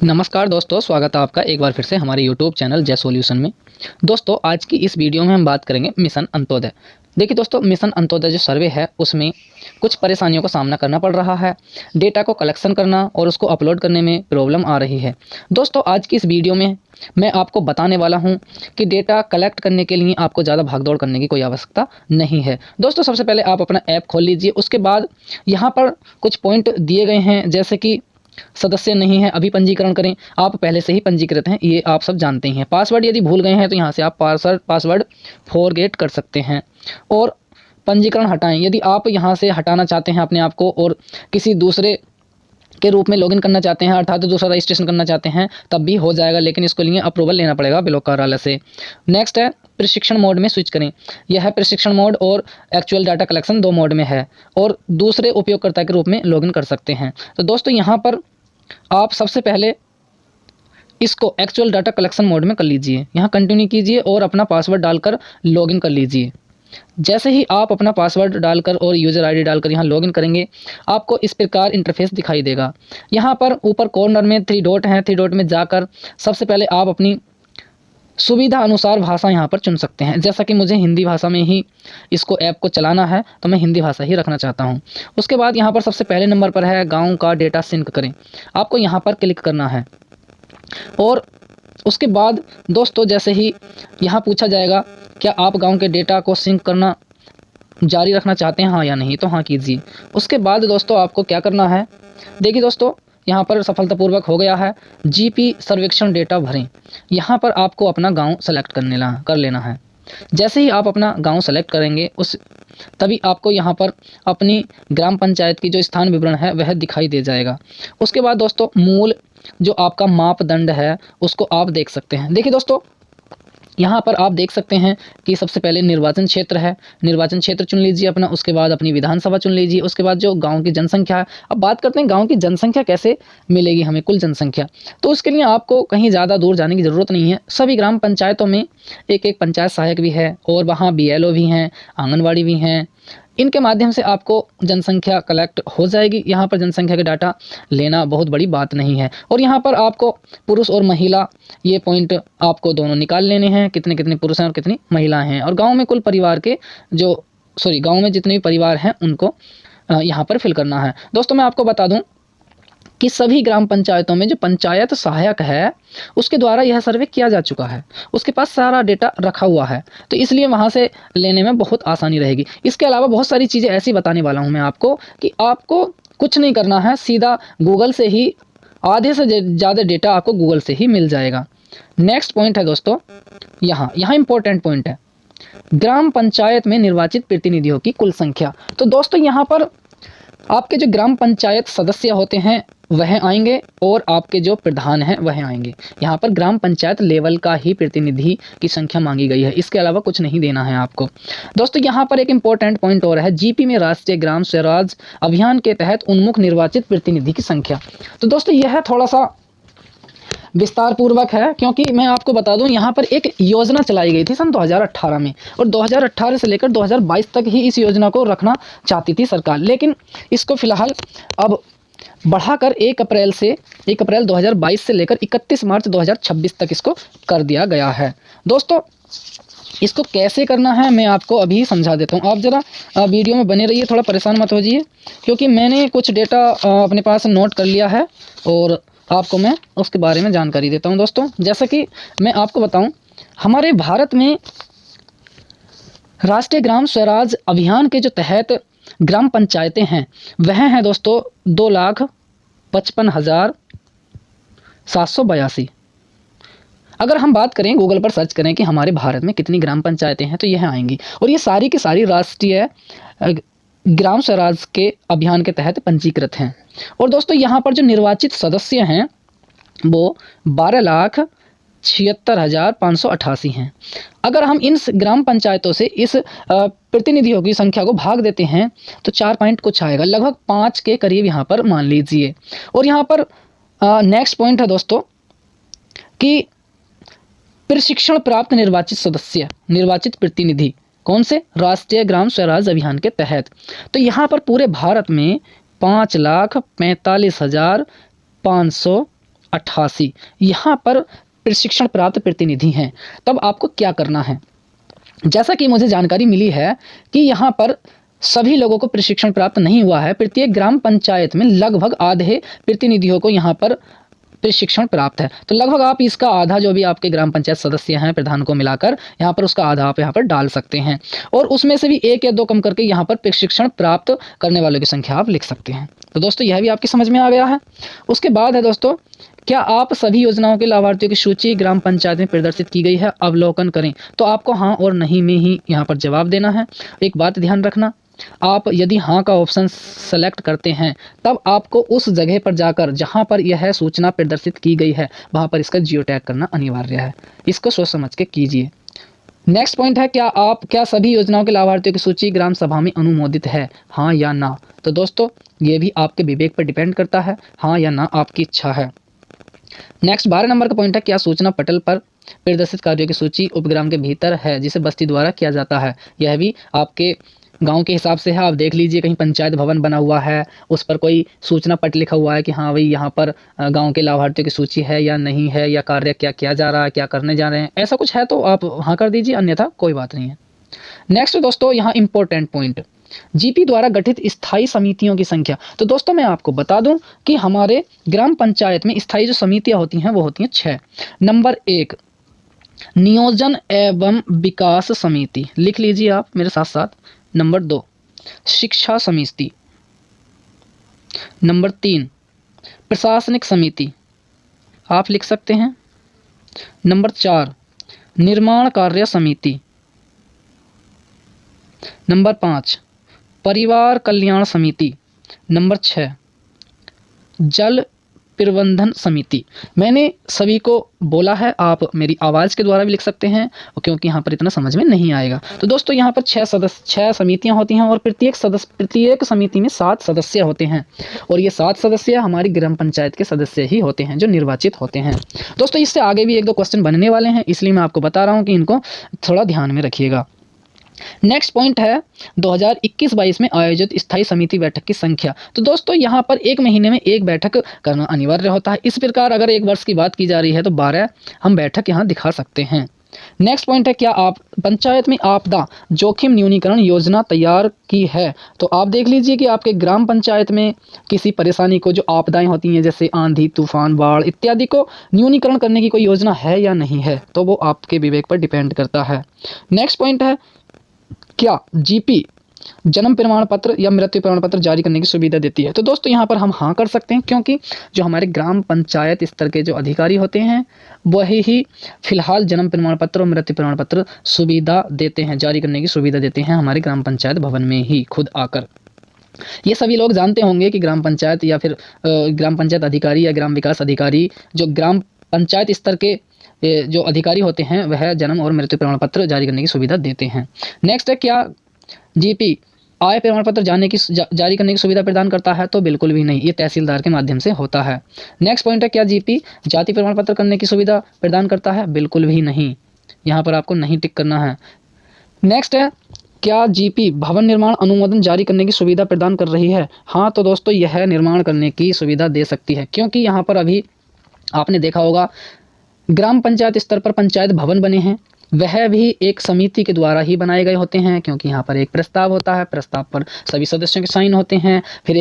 नमस्कार दोस्तों, स्वागत है आपका एक बार फिर से हमारे यूट्यूब चैनल जय सॉल्यूशन में। दोस्तों, आज की इस वीडियो में हम बात करेंगे मिशन अंत्योदय। देखिए दोस्तों, मिशन अंत्योदय जो सर्वे है उसमें कुछ परेशानियों का सामना करना पड़ रहा है। डेटा को कलेक्शन करना और उसको अपलोड करने में प्रॉब्लम आ रही है। दोस्तों, आज की इस वीडियो में मैं आपको बताने वाला हूं कि डेटा कलेक्ट करने के लिए आपको ज़्यादा भागदौड़ करने की कोई आवश्यकता नहीं है। दोस्तों, सबसे पहले आप अपना ऐप खोल लीजिए। उसके बाद यहाँ पर कुछ पॉइंट दिए गए हैं, जैसे कि सदस्य नहीं है अभी पंजीकरण करें। आप पहले से ही पंजीकृत हैं, ये आप सब जानते ही हैं। पासवर्ड यदि भूल गए हैं तो यहाँ से आप पासवर्ड फॉरगेट कर सकते हैं। और पंजीकरण हटाएं, यदि आप यहाँ से हटाना चाहते हैं अपने आप को और किसी दूसरे के रूप में लॉगिन करना चाहते हैं, अर्थात दूसरा रजिस्ट्रेशन करना चाहते हैं, तब भी हो जाएगा, लेकिन इसके लिए अप्रूवल लेना पड़ेगा ब्लॉक कार्यालय से। नेक्स्ट है प्रशिक्षण मोड में स्विच करें। यह है प्रशिक्षण मोड और एक्चुअल डाटा कलेक्शन दो मोड में है और दूसरे उपयोगकर्ता के रूप में लॉगिन कर सकते हैं। तो दोस्तों, यहाँ पर आप सबसे पहले इसको एक्चुअल डाटा कलेक्शन मोड में कर लीजिए। यहाँ कंटिन्यू कीजिए और अपना पासवर्ड डालकर लॉगिन कर लीजिए। जैसे ही आप अपना पासवर्ड डालकर और यूज़र आईडी डालकर यहाँ लॉगिन करेंगे, आपको इस प्रकार इंटरफेस दिखाई देगा। यहाँ पर ऊपर कॉर्नर में 3 डॉट हैं। 3 डॉट में जाकर सबसे पहले आप अपनी सुविधा अनुसार भाषा यहाँ पर चुन सकते हैं। जैसा कि मुझे हिंदी भाषा में ही इसको ऐप को चलाना है, तो मैं हिंदी भाषा ही रखना चाहता हूँ। उसके बाद यहाँ पर सबसे पहले नंबर पर है गाँव का डेटा सिंक करें। आपको यहाँ पर क्लिक करना है और उसके बाद दोस्तों, जैसे ही यहाँ पूछा जाएगा क्या आप गांव के डेटा को सिंक करना जारी रखना चाहते हैं, हाँ या नहीं, तो हाँ कीजिए। उसके बाद दोस्तों आपको क्या करना है, देखिए दोस्तों, यहाँ पर सफलतापूर्वक हो गया है। जीपी सर्वेक्षण डेटा भरें। यहाँ पर आपको अपना गांव सेलेक्ट कर लेना है। जैसे ही आप अपना गांव सेलेक्ट करेंगे तभी आपको यहाँ पर अपनी ग्राम पंचायत की जो स्थान विवरण है वह दिखाई दे जाएगा। उसके बाद दोस्तों मूल जो आपका मापदंड है उसको आप देख सकते हैं। देखिए दोस्तों, यहाँ पर आप देख सकते हैं कि सबसे पहले निर्वाचन क्षेत्र है। निर्वाचन क्षेत्र चुन लीजिए अपना। उसके बाद अपनी विधानसभा चुन लीजिए। उसके बाद जो गांव की जनसंख्या है। अब बात करते हैं गांव की जनसंख्या कैसे मिलेगी हमें, कुल जनसंख्या। तो उसके लिए आपको कहीं ज़्यादा दूर जाने की ज़रूरत नहीं है। सभी ग्राम पंचायतों में एक एक पंचायत सहायक भी है और वहाँ BLO भी हैं, आंगनबाड़ी भी हैं। इनके माध्यम से आपको जनसंख्या कलेक्ट हो जाएगी। यहाँ पर जनसंख्या के डाटा लेना बहुत बड़ी बात नहीं है। और यहाँ पर आपको पुरुष और महिला ये पॉइंट आपको दोनों निकाल लेने हैं, कितने कितने पुरुष हैं और कितनी महिलाएं हैं। और गांव में कुल परिवार के गांव में जितने भी परिवार हैं उनको यहाँ पर फिल करना है। दोस्तों, मैं आपको बता दूं कि सभी ग्राम पंचायतों में जो पंचायत सहायक है उसके द्वारा यह सर्वे किया जा चुका है। उसके पास सारा डेटा रखा हुआ है, तो इसलिए वहाँ से लेने में बहुत आसानी रहेगी। इसके अलावा बहुत सारी चीज़ें ऐसी बताने वाला हूँ मैं आपको कि आपको कुछ नहीं करना है, सीधा गूगल से ही आधे से ज़्यादा डेटा आपको गूगल से ही मिल जाएगा। नेक्स्ट पॉइंट है दोस्तों, यहाँ इंपॉर्टेंट पॉइंट है ग्राम पंचायत में निर्वाचित प्रतिनिधियों की कुल संख्या। तो दोस्तों, यहाँ पर आपके जो ग्राम पंचायत सदस्य होते हैं वह आएंगे और आपके जो प्रधान हैं वह आएंगे। यहाँ पर ग्राम पंचायत लेवल का ही प्रतिनिधि की संख्या मांगी गई है, इसके अलावा कुछ नहीं देना है आपको। दोस्तों, यहाँ पर एक इम्पोर्टेंट पॉइंट और है, जीपी में राष्ट्रीय ग्राम स्वराज अभियान के तहत उन्मुख निर्वाचित प्रतिनिधि की संख्या। तो दोस्तों, यह थोड़ा सा विस्तार पूर्वक है, क्योंकि मैं आपको बता दूं यहाँ पर एक योजना चलाई गई थी सन 2018 में और 2018 से लेकर 2022 तक ही इस योजना को रखना चाहती थी सरकार, लेकिन इसको फिलहाल अब बढ़ाकर 1 अप्रैल 2022 से लेकर 31 मार्च 2026 तक इसको कर दिया गया है। दोस्तों, इसको कैसे करना है मैं आपको अभी समझा देता हूँ। आप ज़रा वीडियो में बने रहिए, थोड़ा परेशान मत होइए, क्योंकि मैंने कुछ डेटा अपने पास नोट कर लिया है और आपको मैं उसके बारे में जानकारी देता हूं। दोस्तों, जैसा कि मैं आपको बताऊं, हमारे भारत में राष्ट्रीय ग्राम स्वराज अभियान के जो तहत ग्राम पंचायतें हैं वह हैं दोस्तों 2,55,782। अगर हम बात करें, गूगल पर सर्च करें कि हमारे भारत में कितनी ग्राम पंचायतें हैं, तो यह आएंगी और ये सारी की सारी राष्ट्रीय ग्राम स्वराज के अभियान के तहत पंजीकृत हैं। और दोस्तों, यहाँ पर जो निर्वाचित सदस्य हैं वो 12,76,588 हैं। अगर हम इन ग्राम पंचायतों से इस प्रतिनिधियों की संख्या को भाग देते हैं तो 4 पॉइंट कुछ आएगा, लगभग 5 के करीब यहाँ पर मान लीजिए। और यहाँ पर नेक्स्ट पॉइंट है दोस्तों कि प्रशिक्षण प्राप्त निर्वाचित प्रतिनिधि कौन से, राष्ट्रीय ग्राम स्वराज अभियान के तहत। तो यहाँ पर पूरे भारत में 5,45,500 88 यहाँ पर प्रशिक्षण प्राप्त प्रतिनिधि हैं। तब आपको क्या करना है, जैसा कि मुझे जानकारी मिली है कि यहाँ पर सभी लोगों को प्रशिक्षण प्राप्त नहीं हुआ है। प्रत्येक ग्राम पंचायत में लगभग आधे प्रतिनिधियों को यहाँ पर प्रशिक्षण प्राप्त है। तो लगभग आप इसका आधा जो भी आपके ग्राम पंचायत सदस्य हैं प्रधान को मिलाकर यहाँ पर उसका आधा आप यहाँ पर डाल सकते हैं और उसमें से भी 1 या 2 कम करके यहाँ पर प्रशिक्षण प्राप्त करने वालों की संख्या आप लिख सकते हैं। तो दोस्तों यह भी आपकी समझ में आ गया है। उसके बाद है दोस्तों, क्या आप सभी योजनाओं के लाभार्थियों की सूची ग्राम पंचायत में प्रदर्शित की गई है, अवलोकन करें। तो आपको हाँ और नहीं में ही यहाँ पर जवाब देना है। एक बात ध्यान रखना, आप यदि हाँ का ऑप्शन सेलेक्ट करते हैं तब आपको उस जगह पर जाकर जहाँ पर यह सूचना प्रदर्शित की गई है वहाँ पर इसका जियो टैग करना अनिवार्य है। इसको सोच समझ के कीजिए। नेक्स्ट पॉइंट है, क्या सभी योजनाओं के लाभार्थियों की सूची ग्राम सभा में अनुमोदित है, हाँ या ना। तो दोस्तों ये भी आपके विवेक पर डिपेंड करता है, हाँ या ना आपकी इच्छा है। नेक्स्ट 12 नंबर का पॉइंट है, क्या सूचना पटल पर प्रदर्शित कार्यों की सूची उपग्राम के भीतर है जिसे बस्ती द्वारा किया जाता है। यह भी आपके गांव के हिसाब से है। आप देख लीजिए कहीं पंचायत भवन बना हुआ है, उस पर कोई सूचना पट लिखा हुआ है कि हाँ भाई यहाँ पर गांव के लाभार्थियों की सूची है या नहीं है, या कार्य क्या किया जा रहा है, क्या करने जा रहे हैं, ऐसा कुछ है तो आप हाँ कर दीजिए, अन्यथा कोई बात नहीं है। नेक्स्ट दोस्तों यहाँ इंपॉर्टेंट पॉइंट, जीपी द्वारा गठित स्थायी समितियों की संख्या। तो दोस्तों मैं आपको बता दूं कि हमारे ग्राम पंचायत में स्थायी जो समितियां होती हैं वो होती हैं 6। नंबर 1 नियोजन एवं विकास समिति, लिख लीजिए आप मेरे साथ साथ। नंबर 2 शिक्षा समिति। नंबर 3 प्रशासनिक समिति, आप लिख सकते हैं। नंबर 4 निर्माण कार्य समिति। नंबर 5 परिवार कल्याण समिति। नंबर 6 जल प्रबंधन समिति। मैंने सभी को बोला है, आप मेरी आवाज़ के द्वारा भी लिख सकते हैं क्योंकि यहाँ पर इतना समझ में नहीं आएगा। तो दोस्तों यहाँ पर 6 समितियाँ होती हैं और प्रत्येक समिति में 7 सदस्य होते हैं और ये 7 सदस्य हमारी ग्राम पंचायत के सदस्य ही होते हैं जो निर्वाचित होते हैं। दोस्तों इससे आगे भी 1-2 क्वेश्चन बनने वाले हैं, इसलिए मैं आपको बता रहा हूँ कि इनको थोड़ा ध्यान में रखिएगा। नेक्स्ट पॉइंट है 2021-22 में आयोजित स्थायी समिति बैठक की संख्या। तो दोस्तों यहाँ पर 1 महीने में 1 बैठक करना अनिवार्य होता है। इस प्रकार अगर 1 वर्ष की बात की जा रही है तो 12 हम बैठक यहाँ दिखा सकते हैं। नेक्स्ट पॉइंट है, क्या आप पंचायत में आपदा जोखिम न्यूनीकरण योजना तैयार की है। तो आप देख लीजिए कि आपके ग्राम पंचायत में किसी परेशानी को, जो आपदाएं होती हैं जैसे आंधी तूफान बाढ़ इत्यादि को न्यूनीकरण करने की कोई योजना है या नहीं है, तो वो आपके विवेक पर डिपेंड करता है। नेक्स्ट पॉइंट है, क्या जीपी जन्म प्रमाण पत्र या मृत्यु प्रमाण पत्र जारी करने की सुविधा देती है। तो दोस्तों यहाँ पर हम हाँ कर सकते हैं क्योंकि जो हमारे ग्राम पंचायत स्तर के जो अधिकारी होते हैं वही ही फिलहाल जन्म प्रमाण पत्र और मृत्यु प्रमाण पत्र सुविधा देते हैं, जारी करने की सुविधा देते हैं हमारे ग्राम पंचायत भवन में ही खुद आकर। ये सभी लोग जानते होंगे कि ग्राम पंचायत या फिर ग्राम पंचायत अधिकारी या ग्राम विकास अधिकारी, जो ग्राम पंचायत स्तर के जो अधिकारी होते हैं वह जन्म और मृत्यु प्रमाण पत्र जारी करने की सुविधा देते हैं। नेक्स्ट है, क्या जीपी आय प्रमाण पत्र जारी करने की सुविधा प्रदान करता है। तो बिल्कुल भी नहीं, ये तहसीलदार के माध्यम से होता है। नेक्स्ट पॉइंट है, क्या जीपी जाति प्रमाण पत्र करने की सुविधा प्रदान करता है। बिल्कुल भी नहीं, यहाँ पर आपको नहीं टिक करना है। नेक्स्ट है, क्या जीपी भवन निर्माण अनुमोदन जारी करने की सुविधा प्रदान कर रही है। हाँ तो दोस्तों यह निर्माण करने की सुविधा दे सकती है क्योंकि यहाँ पर अभी आपने देखा होगा ग्राम पंचायत स्तर पर पंचायत भवन बने हैं, वह भी एक समिति के द्वारा ही बनाए गए होते हैं क्योंकि यहाँ पर एक प्रस्ताव होता है, प्रस्ताव पर सभी सदस्यों के साइन होते हैं, फिर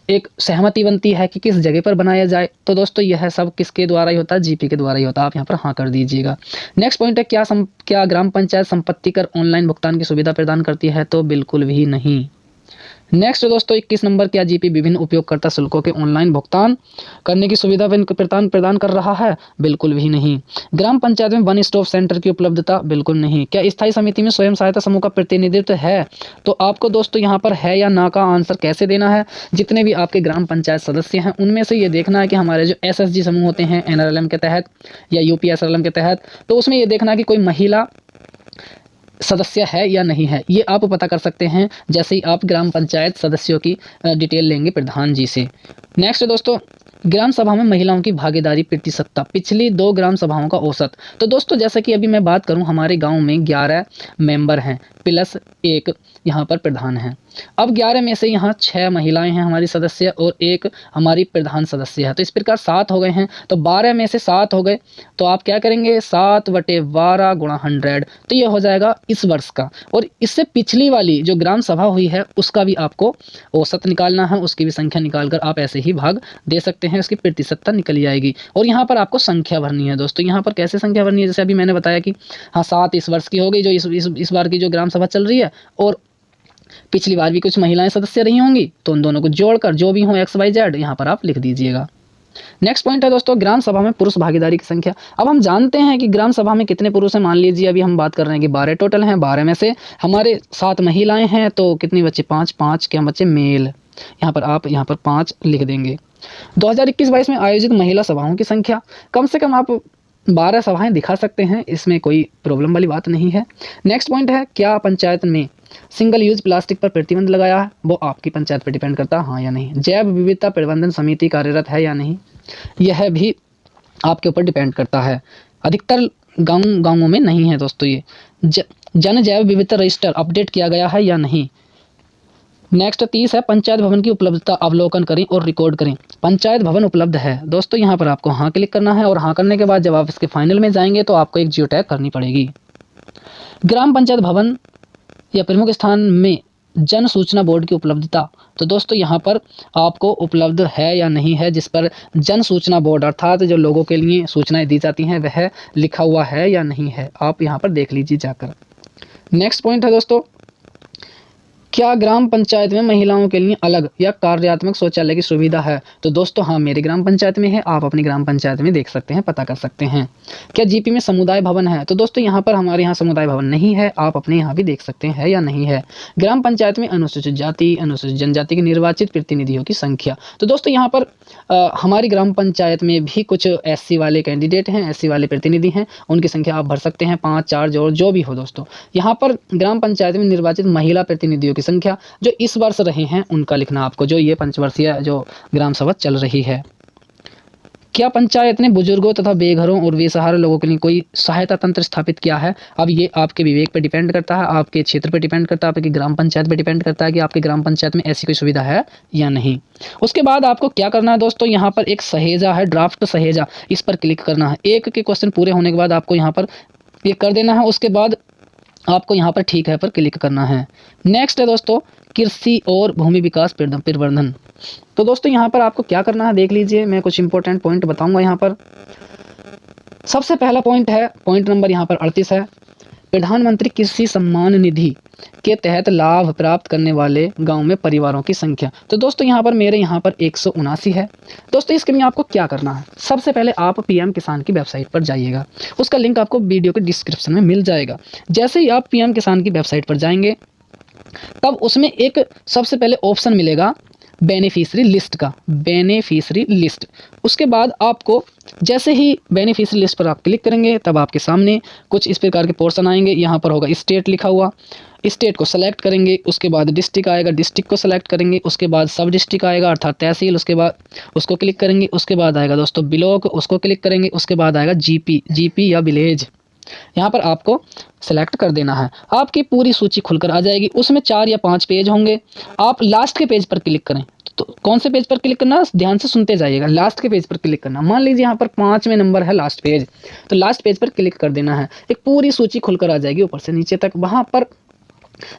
एक सहमति बनती है कि किस जगह पर बनाया जाए। तो दोस्तों यह सब किसके द्वारा ही होता है, जीपी के द्वारा ही होता है। आप यहाँ पर हाँ कर दीजिएगा। नेक्स्ट पॉइंट है, क्या ग्राम पंचायत संपत्ति कर ऑनलाइन भुगतान की सुविधा प्रदान करती है। तो बिल्कुल भी नहीं। नेक्स्ट दोस्तों 21 नंबर, क्या जीपी विभिन्न उपयोगकर्ता शुल्कों के ऑनलाइन भुगतान करने की सुविधा प्रदान कर रहा है। बिल्कुल भी नहीं। ग्राम पंचायत में वन स्टॉप सेंटर की उपलब्धता। बिल्कुल नहीं। क्या स्थायी समिति में स्वयं सहायता समूह का प्रतिनिधित्व है। तो आपको दोस्तों यहाँ पर है या ना का आंसर कैसे देना है, जितने भी आपके ग्राम पंचायत सदस्य हैं उनमें से ये देखना है कि हमारे जो SSG समूह होते हैं NRLM के तहत या UPSRLM के तहत, तो उसमें ये देखना कि कोई महिला सदस्य है या नहीं है। ये आप पता कर सकते हैं जैसे ही आप ग्राम पंचायत सदस्यों की डिटेल लेंगे प्रधान जी से। नेक्स्ट दोस्तों ग्राम सभा में महिलाओं की भागीदारी प्रतिशतता पिछली 2 ग्राम सभाओं का औसत। तो दोस्तों जैसा कि अभी मैं बात करूं, हमारे गांव में 11 मेंबर हैं प्लस 1 यहाँ पर प्रधान हैं। अब 11 में से यहाँ 6 महिलाएं हैं हमारी सदस्य और 1 हमारी प्रधान सदस्य है। तो इस प्रकार 7 हो गए हैं। तो 12 में से 7 हो गए, तो आप क्या करेंगे 7/12 गुणा 100, तो ये हो जाएगा इस वर्ष का। और इससे पिछली वाली जो ग्राम सभा हुई है उसका भी आपको औसत निकालना है, उसकी भी संख्या निकाल कर आप ऐसे ही भाग दे सकते हैं, उसकी प्रतिशतता निकल जाएगी। और यहाँ पर आपको संख्या भरनी है दोस्तों। यहाँ पर कैसे संख्या भरनी है, जैसे अभी मैंने बताया कि हाँ 7 इस वर्ष की हो गई जो इस बार की जो ग्राम सभा चल रही है, और पिछली बार भी कुछ महिलाएं सदस्य रही होंगी, तो उन दोनों को जोड़कर जो भी हो XYZ यहाँ पर आप लिख दीजिएगा। नेक्स्ट पॉइंट है दोस्तों ग्राम सभा में पुरुष भागीदारी की संख्या। अब हम जानते हैं कि ग्राम सभा में कितने पुरुष हैं। मान लीजिए अभी हम बात कर रहे हैं कि 12 टोटल हैं, 12 में से हमारे 7 महिलाएं हैं, तो कितनी बच्चे 5 क्या बच्चे मेल, यहाँ पर 5 लिख देंगे। 2021-22 में आयोजित महिला सभाओं की संख्या, कम से कम आप 12 सभाएं दिखा सकते हैं, इसमें कोई प्रॉब्लम वाली बात नहीं है। नेक्स्ट पॉइंट है क्या पंचायत में सिंगल यूज प्लास्टिक पर प्रतिबंध लगाया है, वो आपकी पंचायत पर डिपेंड करता है हाँ या नहीं। जैव विविधता प्रबंधन समिति कार्यरत है या नहीं, यह भी आपके ऊपर डिपेंड करता है। अधिकतर गांवों में नहीं है दोस्तों ये। जन जैव विविधता रजिस्टर अपडेट किया गया है या नहीं। नेक्स्ट 30 है पंचायत भवन की उपलब्धता अवलोकन करें और रिकॉर्ड करें। पंचायत भवन उपलब्ध है दोस्तों, यहाँ पर आपको हाँ क्लिक करना है, और हाँ करने के बाद जब आप इसके फाइनल में जाएंगे तो आपको एक जियो टैग करनी पड़ेगी। ग्राम पंचायत भवन या प्रमुख स्थान में जन सूचना बोर्ड की उपलब्धता, तो दोस्तों यहाँ पर आपको उपलब्ध है या नहीं है, जिस पर जन सूचना बोर्ड अर्थात जो लोगों के लिए सूचनाएं दी जाती हैं वह लिखा हुआ है या नहीं है, आप यहाँ पर देख लीजिए जाकर। नेक्स्ट पॉइंट है दोस्तों क्या ग्राम पंचायत में महिलाओं के लिए अलग या कार्यात्मक शौचालय की सुविधा है। तो दोस्तों हाँ मेरी ग्राम पंचायत में है, आप अपनी ग्राम पंचायत में देख सकते हैं, पता कर सकते हैं। क्या जीपी में समुदाय भवन है, तो दोस्तों यहाँ पर हमारे यहाँ समुदाय भवन नहीं है, आप अपने यहाँ भी देख सकते हैं या नहीं है। ग्राम पंचायत में अनुसूचित जाति अनुसूचित जनजाति के निर्वाचित प्रतिनिधियों की संख्या, तो दोस्तों यहाँ पर हमारी ग्राम पंचायत में भी कुछ SC वाले कैंडिडेट हैं, SC वाले प्रतिनिधि हैं, उनकी संख्या आप भर सकते हैं 5 4 जो भी हो दोस्तों। यहाँ पर ग्राम पंचायत में निर्वाचित महिला प्रतिनिधियों की संख्या जो इस वर्ष रहे हैं उनका लिखना आपको, जो ये पंचवर्षीय जो ग्राम सभा चल रही है। क्या पंचायत ने बुजुर्गों तथा बेघरों और बेसहारा लोगों के लिए कोई सहायता तंत्र स्थापित किया है। अब ये आपके विवेक पर डिपेंड करता है, आपके क्षेत्र पर डिपेंड करता है, आपकी ग्राम पंचायत पर डिपेंड करता है कि आपकी ग्राम पंचायत में ऐसी कोई सुविधा है या नहीं। उसके बाद आपको क्या करना है दोस्तों, यहाँ पर एक सहेजा है, ड्राफ्ट सहेजा, इस पर क्लिक करना है। एक के क्वेश्चन पूरे होने के बाद आपको यहाँ पर ये कर देना है, उसके बाद आपको यहाँ पर ठीक है पर क्लिक करना है। नेक्स्ट है दोस्तों कृषि और भूमि विकास प्रबंधन। तो दोस्तों यहाँ पर आपको क्या करना है देख लीजिए, मैं कुछ इंपॉर्टेंट पॉइंट बताऊंगा। यहाँ पर सबसे पहला पॉइंट है, पॉइंट नंबर यहाँ पर 38 है, प्रधानमंत्री कृषि सम्मान निधि के तहत लाभ प्राप्त करने वाले गांव में परिवारों की संख्या। तो दोस्तों यहाँ पर मेरे यहाँ पर 179 है। दोस्तों इसके लिए आपको क्या करना है, सबसे पहले आप PM किसान की वेबसाइट पर जाइएगा, उसका लिंक आपको वीडियो के डिस्क्रिप्शन में मिल जाएगा। जैसे ही आप PM किसान की वेबसाइट पर जाएंगे तब उसमें एक सबसे पहले ऑप्शन मिलेगा बेनिफिशियरी लिस्ट का, बेनिफिशियरी लिस्ट। उसके बाद आपको जैसे ही बेनिफिशियरी लिस्ट पर आप क्लिक करेंगे तब आपके सामने कुछ इस प्रकार के पोर्शन आएंगे। यहाँ पर होगा स्टेट लिखा हुआ, स्टेट को सेलेक्ट करेंगे, उसके बाद डिस्ट्रिक्ट आएगा, डिस्ट्रिक्ट को सेलेक्ट करेंगे, उसके बाद सब डिस्ट्रिक्ट आएगा अर्थात तहसील, उसके बाद उसको क्लिक करेंगे, उसके बाद आएगा दोस्तों ब्लॉक, उसको क्लिक करेंगे, उसके बाद आएगा जीपी या विलेज, यहाँ पर आपको सेलेक्ट कर देना है। आपकी पूरी सूची खुलकर आ जाएगी, उसमें 4 या 5 पेज होंगे। आप लास्ट के पेज पर क्लिक करें, तो कौन से पेज पर क्लिक करना, ध्यान से सुनते जाइएगा, लास्ट के पेज पर क्लिक करना। मान लीजिए यहाँ पर 5वें नंबर है लास्ट पेज, तो लास्ट पेज पर क्लिक कर देना है। एक पूरी सूची खुलकर आ जाएगी ऊपर से नीचे तक। वहाँ पर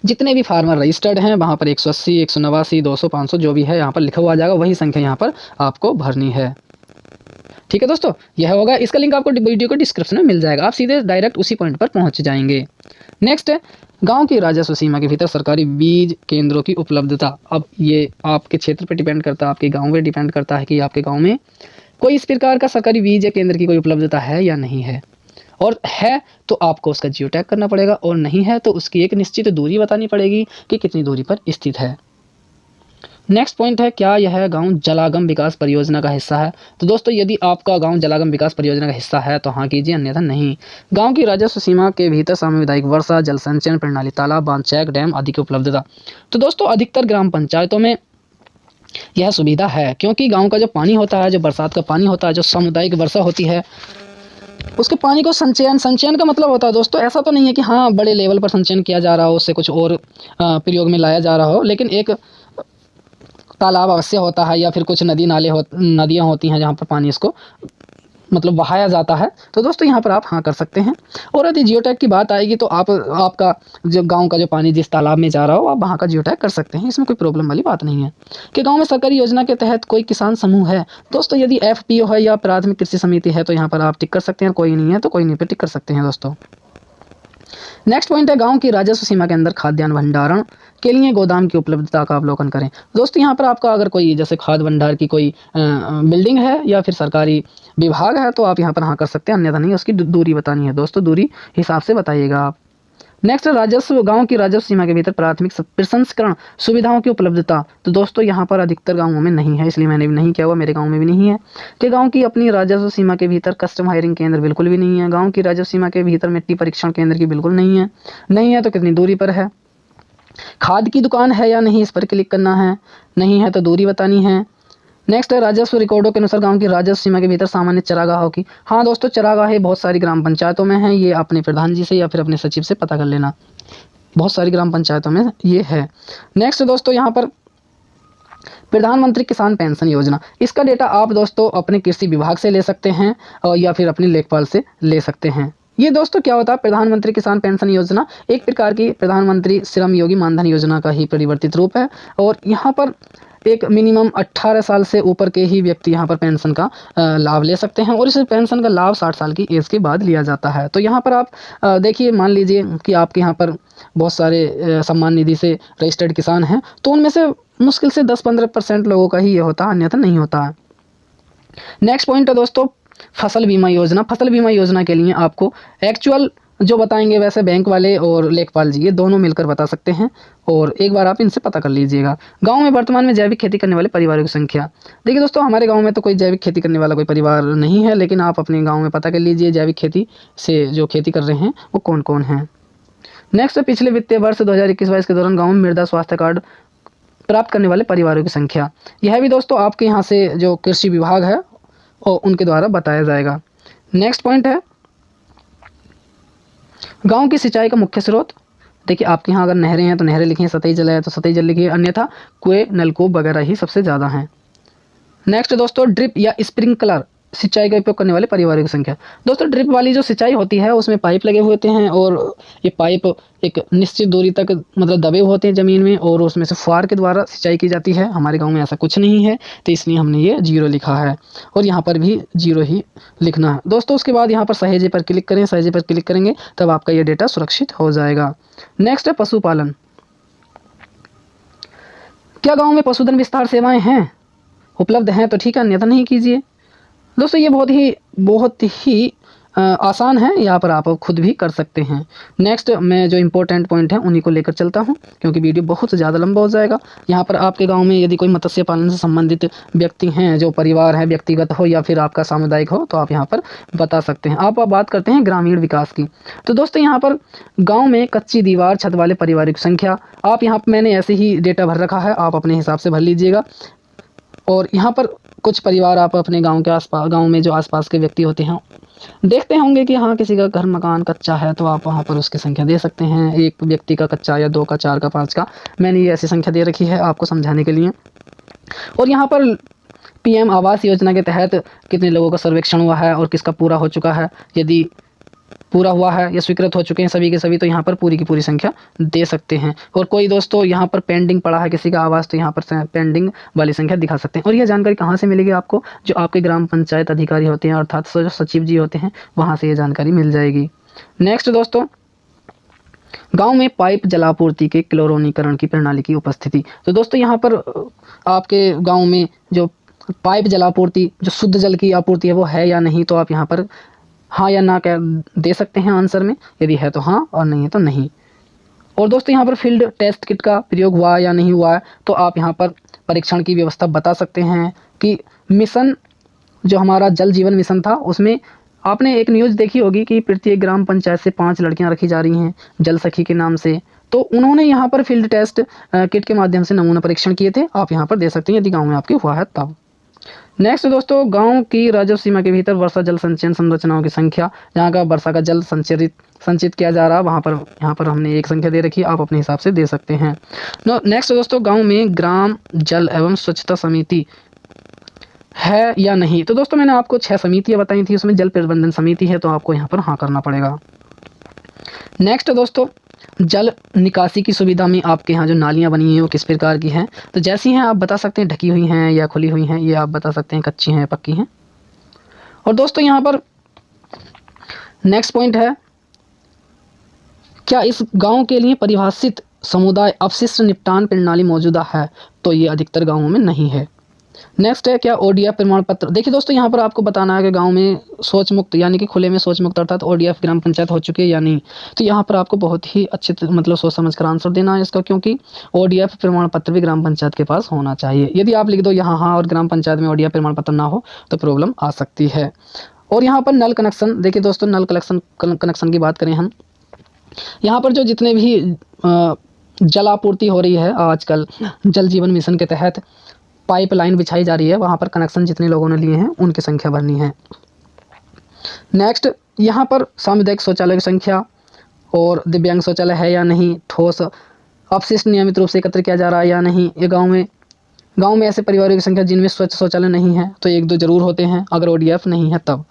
जितने भी फार्मर रजिस्टर्ड हैं वहाँ पर 180 189 200 500 जो भी है यहाँ पर लिखा हुआ आ जाएगा, वही संख्या यहाँ पर आपको भरनी है। ठीक है दोस्तों, यह होगा, इसका लिंक आपको वीडियो के डिस्क्रिप्शन में मिल जाएगा, आप सीधे डायरेक्ट उसी पॉइंट पर पहुंच जाएंगे। नेक्स्ट है गांव की राजस्व सीमा के भीतर सरकारी बीज केंद्रों की उपलब्धता। अब ये आपके क्षेत्र पर डिपेंड करता है, आपके गांव पे डिपेंड करता है कि आपके गांव में कोई इस प्रकार का सरकारी बीज या केंद्र की कोई उपलब्धता है या नहीं है, और है तो आपको उसका जियो टैग करना पड़ेगा, और नहीं है तो उसकी एक निश्चित दूरी बतानी पड़ेगी कि कितनी दूरी पर स्थित है। नेक्स्ट पॉइंट है क्या यह गांव जलागम विकास परियोजना का हिस्सा है। तो दोस्तों यदि आपका गांव जलागम विकास परियोजना का हिस्सा है तो हाँ कीजिए, अन्यथा नहीं। गांव की राजस्व सीमा के भीतर सामुदायिक वर्षा जल संचयन प्रणाली, तालाब, बांध, चेक डैम आदि की उपलब्धता। तो दोस्तों अधिकतर ग्राम पंचायतों में यह सुविधा है, क्योंकि गाँव का जो पानी होता है, जो बरसात का पानी होता है, जो सामुदायिक वर्षा होती है, उसके पानी को संचयन का मतलब होता है दोस्तों, ऐसा तो नहीं है कि हाँ बड़े लेवल पर संचयन किया जा रहा हो, उससे कुछ और प्रयोग में लाया जा रहा हो, लेकिन एक तालाब अवश्य होता है या फिर कुछ नदियाँ होती हैं जहाँ पर पानी इसको मतलब बहाया जाता है। तो दोस्तों यहाँ पर आप हाँ कर सकते हैं। और यदि जियो टैग की बात आएगी तो आपका जो गांव का जो पानी जिस तालाब में जा रहा हो, आप वहाँ का जियो टैग कर सकते हैं, इसमें कोई प्रॉब्लम वाली बात नहीं है। कि गांव में सरकारी योजना के तहत कोई किसान समूह है, दोस्तों यदि FPO है या प्राथमिक कृषि समिति है तो यहाँ पर आप टिक कर सकते हैं, कोई नहीं है तो कोई नहीं पे टिक कर सकते हैं दोस्तों। नेक्स्ट पॉइंट है गांव की राजस्व सीमा के अंदर खाद्यान्न भंडारण के लिए गोदाम की उपलब्धता का अवलोकन करें। दोस्तों यहाँ पर आपका अगर कोई जैसे खाद्य भंडार की कोई बिल्डिंग है या फिर सरकारी विभाग है तो आप यहाँ पर हाँ कर सकते हैं, अन्यथा नहीं। उसकी दूरी बतानी है दोस्तों, दूरी हिसाब से बताइएगा आप। नेक्स्ट राजस्व, गांव की राजस्व सीमा के भीतर प्राथमिक प्रसंस्करण सुविधाओं की उपलब्धता। तो दोस्तों यहाँ पर अधिकतर गांवों में नहीं है, इसलिए मैंने भी नहीं किया हुआ, मेरे गांव में भी नहीं है। कि गांव की अपनी राजस्व सीमा के भीतर कस्टम हायरिंग केंद्र बिल्कुल भी नहीं है। गांव की राजस्व सीमा के भीतर मिट्टी परीक्षण केंद्र की बिल्कुल नहीं है। नहीं है तो कितनी दूरी पर है। खाद की दुकान है या नहीं, इस पर क्लिक करना है, नहीं है तो दूरी बतानी है। नेक्स्ट है राजस्व रिकॉर्डों के अनुसार गांव की राजस्व सीमा के भीतर सामान्य चरागाहों की। हाँ दोस्तों, चरागाहें बहुत सारी ग्राम पंचायतों में हैं, ये अपने प्रधान जी से या फिर अपने सचिव से पता कर लेना, बहुत सारी ग्राम पंचायतों में ये है। नेक्स्ट दोस्तों यहाँ पर प्रधानमंत्री किसान पेंशन योजना, इसका डेटा आप दोस्तों अपने कृषि विभाग से ले सकते हैं या फिर अपने लेखपाल से ले सकते हैं। ये दोस्तों क्या होता है, प्रधानमंत्री किसान पेंशन योजना एक प्रकार की प्रधानमंत्री श्रम योगी मानधन योजना का ही परिवर्तित रूप है। और यहाँ पर एक मिनिमम 18 साल से ऊपर के ही व्यक्ति यहाँ पर पेंशन का लाभ ले सकते हैं, और इस पेंशन का लाभ 60 साल की एज के बाद लिया जाता है। तो यहाँ पर आप देखिए, मान लीजिए कि आपके यहाँ पर बहुत सारे सम्मान निधि से रजिस्टर्ड किसान हैं, तो उनमें से मुश्किल से 10-15% लोगों का ही ये होता है, अन्यथा नहीं होता है। नेक्स्ट पॉइंट है दोस्तों फसल बीमा योजना। फसल बीमा योजना के लिए आपको एक्चुअल जो बताएंगे वैसे बैंक वाले और लेखपाल जी, ये दोनों मिलकर बता सकते हैं, और एक बार आप इनसे पता कर लीजिएगा। गांव में वर्तमान में जैविक खेती करने वाले परिवारों की संख्या। देखिए दोस्तों, हमारे गांव में तो कोई जैविक खेती करने वाला कोई परिवार नहीं है, लेकिन आप अपने गांव में पता कर लीजिए जैविक खेती से जो खेती कर रहे हैं वो कौन कौन हैं। नेक्स्ट है पिछले वित्तीय वर्ष 2021-22 के दौरान गाँव में मृदा स्वास्थ्य कार्ड प्राप्त करने वाले परिवारों की संख्या। यह भी दोस्तों आपके यहाँ से जो कृषि विभाग है और उनके द्वारा बताया जाएगा। नेक्स्ट पॉइंट है गांव की सिंचाई का मुख्य स्रोत। देखिए आपके यहाँ अगर नहरें हैं तो नहरें लिखिए, सतही जल है तो सतही जल लिखिए, अन्यथा कुएं नलकूप वगैरह ही सबसे ज़्यादा हैं। नेक्स्ट दोस्तों ड्रिप या स्प्रिंकलर सिंचाई का उपयोग करने वाले परिवारों की संख्या। दोस्तों ड्रिप वाली जो सिंचाई होती है उसमें पाइप लगे हुए होते हैं, और ये पाइप एक निश्चित दूरी तक मतलब दबे होते हैं ज़मीन में, और उसमें से फुहार के द्वारा सिंचाई की जाती है। हमारे गांव में ऐसा कुछ नहीं है, तो इसलिए हमने ये 0 लिखा है, और यहाँ पर भी 0 ही लिखना है दोस्तों। उसके बाद यहाँ पर सहेजे पर क्लिक करें, सहेजे पर क्लिक करेंगे तब आपका ये डेटा सुरक्षित हो जाएगा। नेक्स्ट है पशुपालन। क्या गाँव में पशुधन विस्तार सेवाएँ हैं, उपलब्ध हैं तो ठीक है, अन्यथा नहीं कीजिए। दोस्तों ये बहुत ही आसान है, यहाँ पर आप खुद भी कर सकते हैं। नेक्स्ट मैं जो इम्पोर्टेंट पॉइंट है उन्हीं को लेकर चलता हूँ, क्योंकि वीडियो बहुत ज़्यादा लंबा हो जाएगा। यहाँ पर आपके गांव में यदि कोई मत्स्य पालन से संबंधित व्यक्ति हैं, जो परिवार है, व्यक्तिगत हो या फिर आपका सामुदायिक हो, तो आप यहाँ पर बता सकते हैं। आप बात करते हैं ग्रामीण विकास की, तो दोस्तों यहाँ पर गाँव में कच्ची दीवार छत वाले परिवारों की संख्या, आप यहाँ पर मैंने ऐसे ही डेटा भर रखा है, आप अपने हिसाब से भर लीजिएगा। और यहाँ पर कुछ परिवार आप अपने गांव के आसपास, गांव में जो आसपास के व्यक्ति होते हैं देखते होंगे कि हाँ किसी का घर मकान कच्चा है, तो आप वहाँ पर उसकी संख्या दे सकते हैं। एक व्यक्ति का कच्चा या 2 का, 4 का, 5 का, मैंने ये ऐसी संख्या दे रखी है आपको समझाने के लिए। और यहाँ पर PM आवास योजना के तहत कितने लोगों का सर्वेक्षण हुआ है और किसका पूरा हो चुका है, यदि पूरा हुआ है या स्वीकृत हो चुके हैं सभी के सभी, तो यहाँ पर पूरी की पूरी संख्या दे सकते हैं। और कोई दोस्तों यहाँ पर पेंडिंग पड़ा है किसी का आवास, तो यहाँ पर पेंडिंग वाली संख्या दिखा सकते हैं। और यह जानकारी कहाँ से मिलेगी आपको, जो आपके ग्राम पंचायत अधिकारी होते हैं, अर्थात जो सचिव जी होते हैं, वहाँ से ये जानकारी मिल जाएगी। नेक्स्ट दोस्तों गांव में पाइप जलापूर्ति के क्लोरीनीकरण की प्रणाली की उपस्थिति। तो दोस्तों यहाँ पर आपके गाँव में जो पाइप जलापूर्ति, जो शुद्ध जल की आपूर्ति है वो है या नहीं, तो आप यहाँ पर हाँ या ना क्या दे सकते हैं आंसर में, यदि है तो हाँ और नहीं है तो नहीं। और दोस्तों यहाँ पर फील्ड टेस्ट किट का प्रयोग हुआ या नहीं हुआ है, तो आप यहाँ पर परीक्षण की व्यवस्था बता सकते हैं। कि मिशन जो हमारा जल जीवन मिशन था, उसमें आपने एक न्यूज़ देखी होगी कि प्रत्येक ग्राम पंचायत से 5 लड़कियां रखी जा रही हैं जल सखी के नाम से। तो उन्होंने यहाँ पर फील्ड टेस्ट किट के माध्यम से नमूना परीक्षण किए थे, आप यहाँ पर दे सकते हैं यदि गाँव में आपके हुआ है तब। नेक्स्ट दोस्तों, गांव की राजस्व सीमा के भीतर वर्षा जल संचयन संरचनाओं की संख्या, जहाँ का वर्षा का जल संचित किया जा रहा है वहाँ पर, यहाँ पर हमने एक संख्या दे रखी है, आप अपने हिसाब से दे सकते हैं। नेक्स्ट दोस्तों, गांव में ग्राम जल एवं स्वच्छता समिति है या नहीं। तो दोस्तों मैंने आपको 6 समितियाँ बताई थी, उसमें जल प्रबंधन समिति है, तो आपको यहाँ पर हाँ करना पड़ेगा। नेक्स्ट दोस्तों, जल निकासी की सुविधा में आपके यहाँ जो नालियाँ बनी हैं वो किस प्रकार की हैं। तो जैसी हैं आप बता सकते हैं, ढकी हुई हैं या खुली हुई हैं, ये आप बता सकते हैं कच्ची हैं पक्की हैं। और दोस्तों यहाँ पर नेक्स्ट पॉइंट है, क्या इस गांव के लिए परिभाषित समुदाय अपशिष्ट निपटान प्रणाली मौजूदा है। तो ये अधिकतर गाँवों में नहीं है। नेक्स्ट है, क्या ओडीएफ प्रमाण पत्र। देखिए दोस्तों यहाँ पर आपको बताना है कि गांव में शौच मुक्त यानी कि खुले में शौच मुक्त अर्थात ओडीएफ ग्राम पंचायत हो चुकी है या नहीं। तो यहाँ पर आपको बहुत ही अच्छे मतलब सोच समझ कर आंसर देना है इसका, क्योंकि ओडीएफ प्रमाण पत्र भी ग्राम पंचायत के पास होना चाहिए। यदि आप लिख दो यहाँ हाँ और ग्राम पंचायत में ओडीएफ प्रमाण पत्र ना हो तो प्रॉब्लम आ सकती है। और यहाँ पर नल कनेक्शन, देखिए दोस्तों नल कनेक्शन की बात करें हम, यहाँ पर जो जितने भी जल आपूर्ति हो रही है आजकल जल जीवन मिशन के तहत पाइपलाइन बिछाई जा रही है, वहाँ पर कनेक्शन जितने लोगों ने लिए हैं उनकी संख्या भरनी है। नेक्स्ट, यहाँ पर सामुदायिक शौचालय की संख्या और दिव्यांग शौचालय है या नहीं, ठोस अपशिष्ट नियमित रूप से एकत्र किया जा रहा है या नहीं। ये गांव में ऐसे परिवारों की संख्या जिनमें स्वच्छ शौचालय नहीं है, तो 1-2 जरूर होते हैं अगर ओडीएफ नहीं है तब।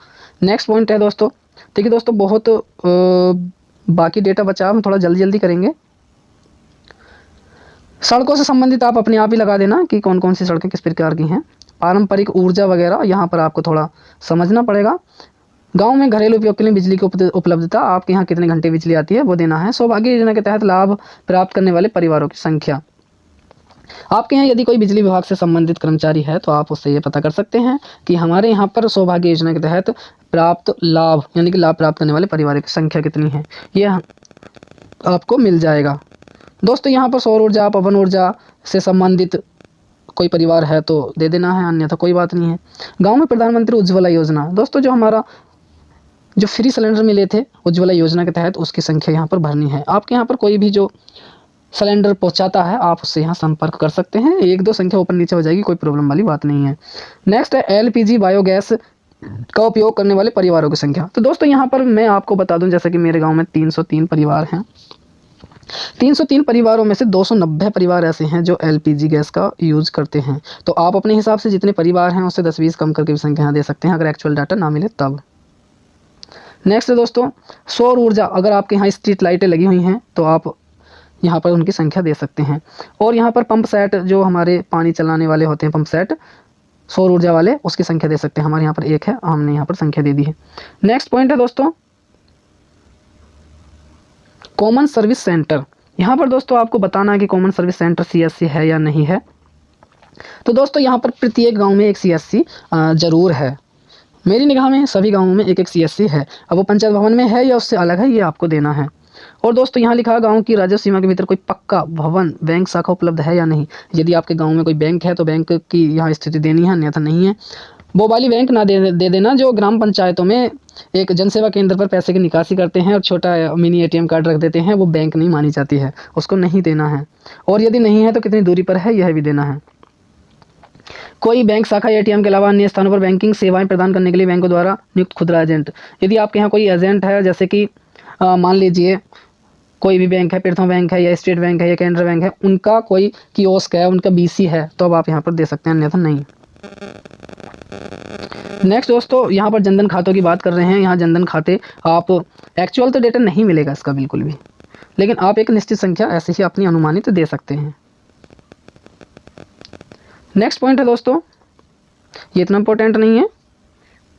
नेक्स्ट पॉइंट है दोस्तों, देखिए दोस्तों बहुत बाकी डेटा बचा, हम थोड़ा जल्दी करेंगे। सड़कों से संबंधित आप अपने आप ही लगा देना कि कौन कौन सी सड़कें किस प्रकार की हैं। पारंपरिक ऊर्जा वगैरह यहाँ पर आपको थोड़ा समझना पड़ेगा। गांव में घरेलू उपयोग के लिए बिजली की उपलब्धता, आपके यहाँ कितने घंटे बिजली आती है वो देना है। सौभाग्य योजना के तहत लाभ प्राप्त करने वाले परिवारों की संख्या, आपके यहाँ यदि कोई बिजली विभाग से संबंधित कर्मचारी है तो आप उससे ये पता कर सकते हैं कि हमारे यहाँ पर सौभाग्य योजना के तहत प्राप्त लाभ यानी कि लाभ प्राप्त करने वाले परिवारों की संख्या कितनी है, ये आपको मिल जाएगा। दोस्तों यहाँ पर सौर ऊर्जा पवन ऊर्जा से संबंधित कोई परिवार है तो दे देना है, अन्यथा कोई बात नहीं है। गांव में प्रधानमंत्री उज्ज्वला योजना, दोस्तों जो हमारा जो फ्री सिलेंडर मिले थे उज्ज्वला योजना के तहत उसकी संख्या यहाँ पर भरनी है। आपके यहाँ पर कोई भी जो सिलेंडर पहुँचाता है आप उससे यहाँ संपर्क कर सकते हैं, 1-2 संख्या ऊपर नीचे हो जाएगी, कोई प्रॉब्लम वाली बात नहीं है। नेक्स्ट है एलपीजी बायोगैस का उपयोग करने वाले परिवारों की संख्या। तो दोस्तों यहाँ पर मैं आपको बता दूं, जैसे कि मेरे गाँव में 303 परिवार हैं, 303 परिवारों में से 290 परिवार ऐसे हैं जो एलपीजी गैस का यूज़ करते हैं। तो आप अपने हिसाब से जितने परिवार हैं उससे 10-20 कम करके भी संख्या यहाँ दे सकते हैं अगर एक्चुअल डाटा ना मिले तब। नेक्स्ट दोस्तों, सौर ऊर्जा, अगर आपके यहाँ स्ट्रीट लाइटें लगी हुई हैं तो आप यहाँ पर उनकी संख्या दे सकते हैं। और यहाँ पर पंप सेट, जो हमारे पानी चलाने वाले होते हैं पंप सेट सौर ऊर्जा वाले, उसकी संख्या दे सकते हैं। हमारे यहाँ पर 1 है, हमने यहाँ पर संख्या दे दी है। नेक्स्ट पॉइंट है दोस्तों कॉमन सर्विस सेंटर। यहाँ पर दोस्तों आपको बताना है कि कॉमन सर्विस सेंटर सीएससी है या नहीं है। तो दोस्तों यहाँ पर प्रत्येक गांव में एक सीएससी जरूर है, मेरी निगाह में सभी गांवों में एक सीएससी है। अब वो पंचायत भवन में है या उससे अलग है ये आपको देना है। और दोस्तों यहाँ लिखा है गाँव की राजस्व सीमा के भीतर कोई पक्का भवन बैंक शाखा उपलब्ध है या नहीं। यदि आपके गाँव में कोई बैंक है तो बैंक की यहाँ स्थिति देनी है, अन्यथा नहीं है। वो वाली बैंक ना दे देना जो ग्राम पंचायतों में एक जनसेवा केंद्र पर पैसे की निकासी करते हैं और छोटा मिनी एटीएम कार्ड रख देते हैं, वो बैंक नहीं मानी जाती है, उसको नहीं देना है। और यदि नहीं है तो कितनी दूरी पर है यह भी देना है। कोई बैंक शाखा एटीएम के अलावा अन्य स्थानों पर बैंकिंग सेवाएं प्रदान करने के लिए बैंकों द्वारा नियुक्त खुदरा एजेंट, यदि आपके यहाँ कोई एजेंट है, जैसे कि मान लीजिए कोई भी बैंक है, प्रथम बैंक है या स्टेट बैंक है या कैनरा बैंक है, उनका कोई कियोस्क है, उनका बीसी है, तो अब आप यहाँ पर दे सकते हैं, अन्यथा नहीं। नेक्स्ट दोस्तों यहाँ पर जनधन खातों की बात कर रहे हैं। यहाँ जनधन खाते आप एक्चुअल तो डेटा नहीं मिलेगा इसका बिल्कुल भी, लेकिन आप एक निश्चित संख्या ऐसे ही अपनी अनुमानित दे सकते हैं। नेक्स्ट पॉइंट है दोस्तों, ये इतना इंपॉर्टेंट नहीं है,